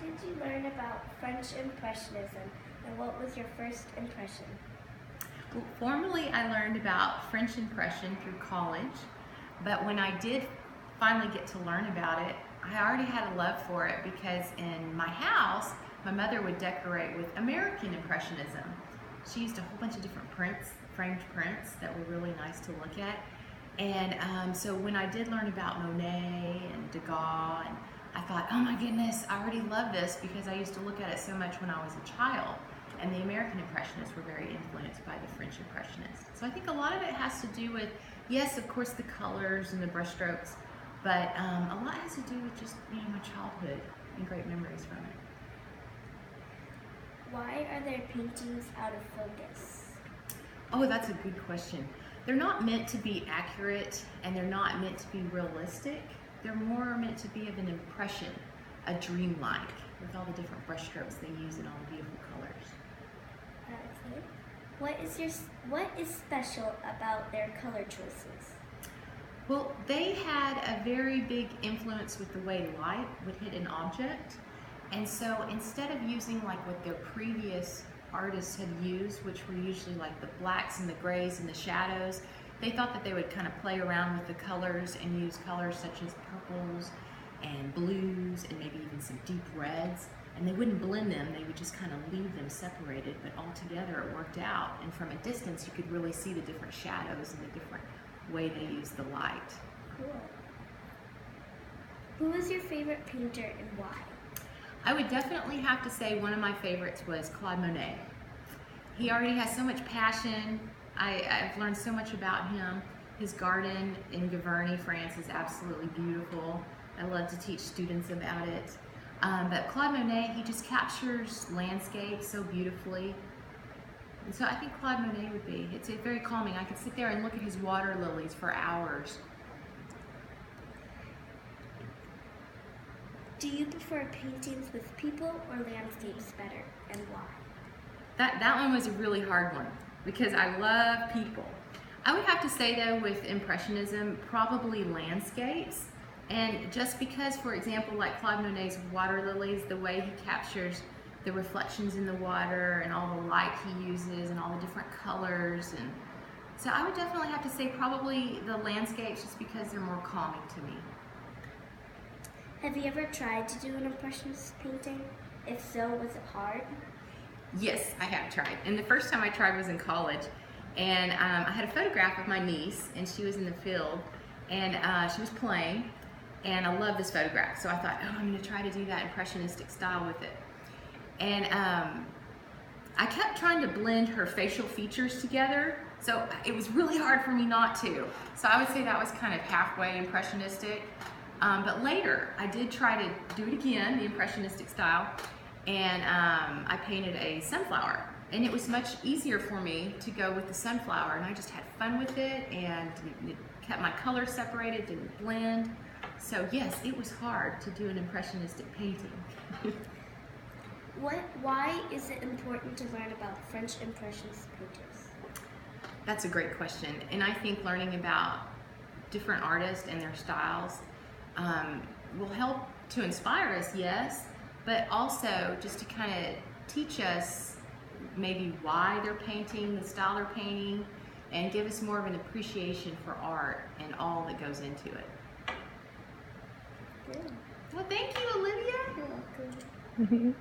did you learn about French Impressionism, and what was your first impression? Well, formally, I learned about French Impression through college, but when I did finally get to learn about it, I already had a love for it because in my house, my mother would decorate with American Impressionism. She used a whole bunch of different prints, framed prints that were really nice to look at. And so when I did learn about Monet and Degas, and I thought, oh my goodness, I already love this because I used to look at it so much when I was a child. And the American Impressionists were very influenced by the French Impressionists. So I think a lot of it has to do with, yes, of course, the colors and the brushstrokes, but a lot has to do with just my childhood and great memories from it. Why are their paintings out of focus? Oh, that's a good question. They're not meant to be accurate and they're not meant to be realistic. They're more meant to be of an impression, a dreamlike, with all the different brushstrokes they use and all the beautiful colors. Okay. What is special about their color choices? Well, they had a very big influence with the way light would hit an object. And so instead of using like what their previous artists had used, which were usually like the blacks and the grays and the shadows, they thought that they would kind of play around with the colors and use colors such as purples and blues and maybe even some deep reds. And they wouldn't blend them, they would just kind of leave them separated, but all together it worked out. And from a distance you could really see the different shadows and the different way they used the light. Cool. Who was your favorite painter and why? I would definitely have to say one of my favorites was Claude Monet. He already has so much passion. I've learned so much about him. His garden in Giverny, France is absolutely beautiful. I love to teach students about it. But Claude Monet, he just captures landscapes so beautifully. And so I think Claude Monet would be. It's very calming. I could sit there and look at his water lilies for hours. Do you prefer paintings with people or landscapes better, and why? That one was a really hard one because I love people. I would have to say though with Impressionism, probably landscapes. And just because, for example, like Claude Monet's water lilies, the way he captures the reflections in the water and all the light he uses and all the different colors. And so I would definitely have to say probably the landscapes just because they're more calming to me. Have you ever tried to do an Impressionist painting? If so, was it hard? Yes, I have tried. And the first time I tried was in college. And I had a photograph of my niece, and she was in the field, and she was playing. And I love this photograph, so I thought, oh, I'm going to try to do that impressionistic style with it. And I kept trying to blend her facial features together, so it was really hard for me not to. So I would say that was kind of halfway impressionistic. But later, I did try to do it again, the impressionistic style, and I painted a sunflower. And it was much easier for me to go with the sunflower, and I just had fun with it, and it kept my colors separated, didn't blend. So yes, it was hard to do an impressionistic painting. Why is it important to learn about French Impressionist painters? That's a great question, and I think learning about different artists and their styles will help to inspire us, yes, but also just to kind of teach us maybe why they're painting, the style they're painting, and give us more of an appreciation for art and all that goes into it. Good. Well, thank you, Olivia. You're welcome.